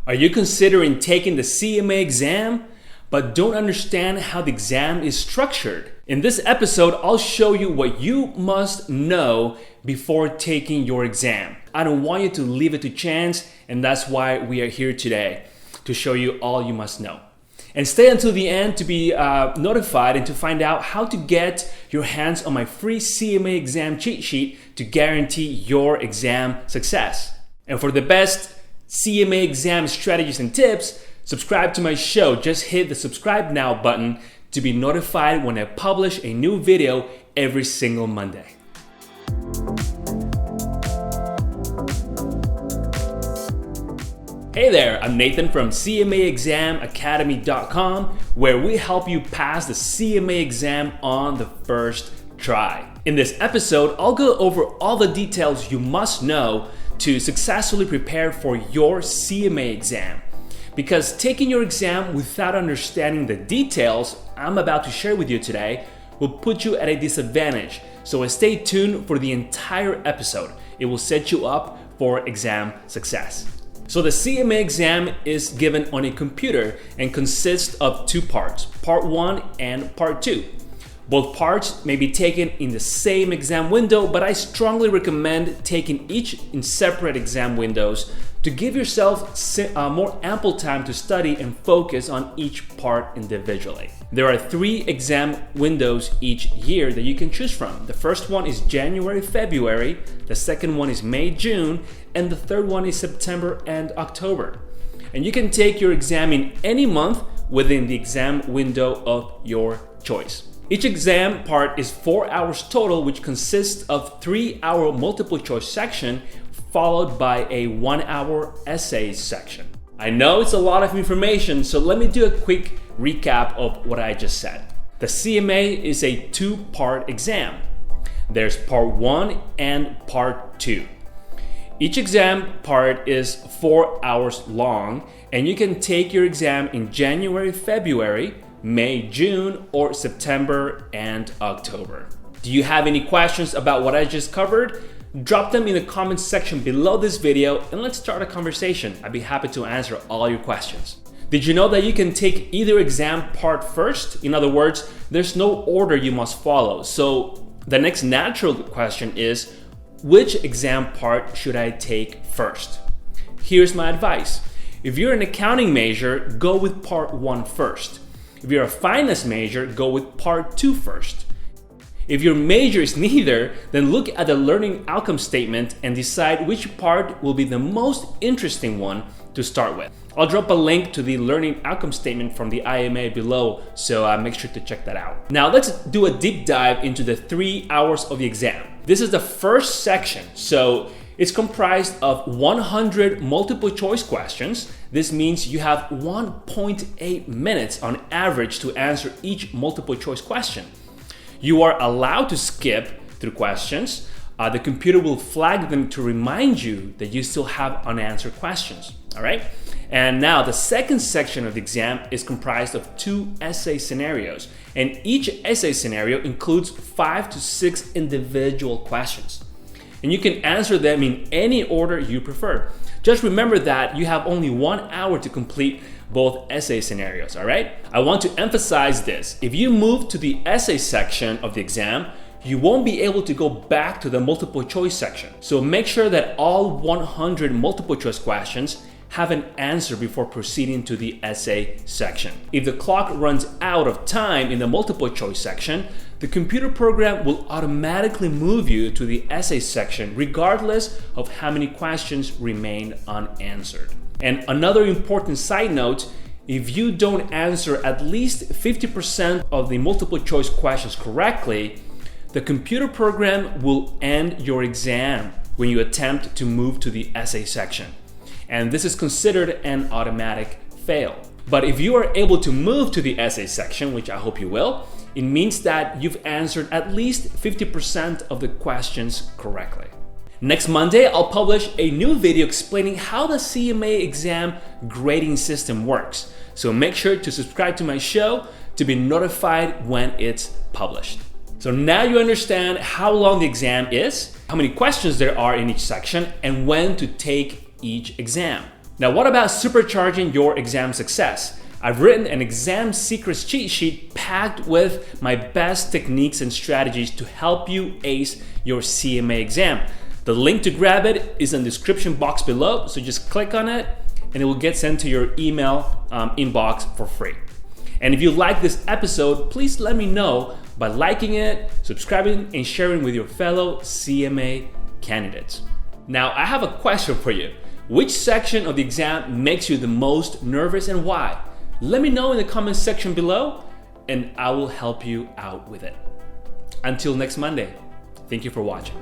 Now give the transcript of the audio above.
Are you considering taking the CMA exam, but don't understand how the exam is structured? In this episode, I'll show you what you must know before taking your exam. I don't want you to leave it to chance, and that's why we are here today, to show you all you must know. And stay until the end to be notified and to find out how to get your hands on my free CMA exam cheat sheet to guarantee your exam success. And for the best CMA exam strategies and tips, subscribe to my show. Just hit the subscribe now button to be notified when I publish a new video every single Monday. Hey there, I'm Nathan from CMA Exam Academy.com, where we help you pass the CMA exam on the first try. In this episode, I'll go over all the details you must know to successfully prepare for your CMA exam. Because taking your exam without understanding the details I'm about to share with you today will put you at a disadvantage. So stay tuned for the entire episode. It will set you up for exam success. So the CMA exam is given on a computer and consists of two parts, part 1 and part 2. Both parts may be taken in the same exam window, but I strongly recommend taking each in separate exam windows to give yourself more ample time to study and focus on each part individually. There are 3 exam windows each year that you can choose from. The first one is January, February, the second one is May, June, and the third one is September and October. And you can take your exam in any month within the exam window of your choice. Each exam part is 4 hours total, which consists of 3-hour multiple choice section followed by a 1-hour essay section. I know it's a lot of information, so let me do a quick recap of what I just said. The CMA is a 2-part exam. There's part 1 and part 2. Each exam part is 4 hours long, and you can take your exam in January, February, May, June, or September and October. Do you have any questions about what I just covered? Drop them in the comments section below this video and let's start a conversation. I'd be happy to answer all your questions. Did you know that you can take either exam part first? In other words, there's no order you must follow. So the next natural question is, which exam part should I take first? Here's my advice. If you're an accounting major, go with part 1 first. If you're a finance major, go with part 2 first. If your major is neither, then look at the learning outcome statement and decide which part will be the most interesting one to start with. I'll drop a link to the learning outcome statement from the IMA below, so make sure to check that out. Now let's do a deep dive into the 3 hours of the exam. This is the first section, so it's comprised of 100 multiple choice questions. This means you have 1.8 minutes on average to answer each multiple choice question. You are allowed to skip through questions. The computer will flag them to remind you that you still have unanswered questions, all right? And now the second section of the exam is comprised of 2 essay scenarios, and each essay scenario includes 5 to 6 individual questions. And you can answer them in any order you prefer. Just remember that you have only 1 hour to complete both essay scenarios, all right? I want to emphasize this. If you move to the essay section of the exam, you won't be able to go back to the multiple choice section. So make sure that all 100 multiple choice questions have an answer before proceeding to the essay section. If the clock runs out of time in the multiple choice section, the computer program will automatically move you to the essay section regardless of how many questions remain unanswered. And another important side note, if you don't answer at least 50% of the multiple choice questions correctly, the computer program will end your exam when you attempt to move to the essay section. And this is considered an automatic fail. But if you are able to move to the essay section, which I hope you will, it means that you've answered at least 50% of the questions correctly. Next Monday, I'll publish a new video explaining how the CMA exam grading system works. So make sure to subscribe to my show to be notified when it's published. So now you understand how long the exam is, how many questions there are in each section, and when to take each exam. Now, what about supercharging your exam success? I've written an exam secrets cheat sheet packed with my best techniques and strategies to help you ace your CMA exam. The link to grab it is in the description box below, so just click on it and it will get sent to your email inbox for free. And if you like this episode, please let me know by liking it, subscribing, and sharing with your fellow CMA candidates. Now, I have a question for you. Which section of the exam makes you the most nervous and why? Let me know in the comment section below and I will help you out with it. Until next Monday, thank you for watching.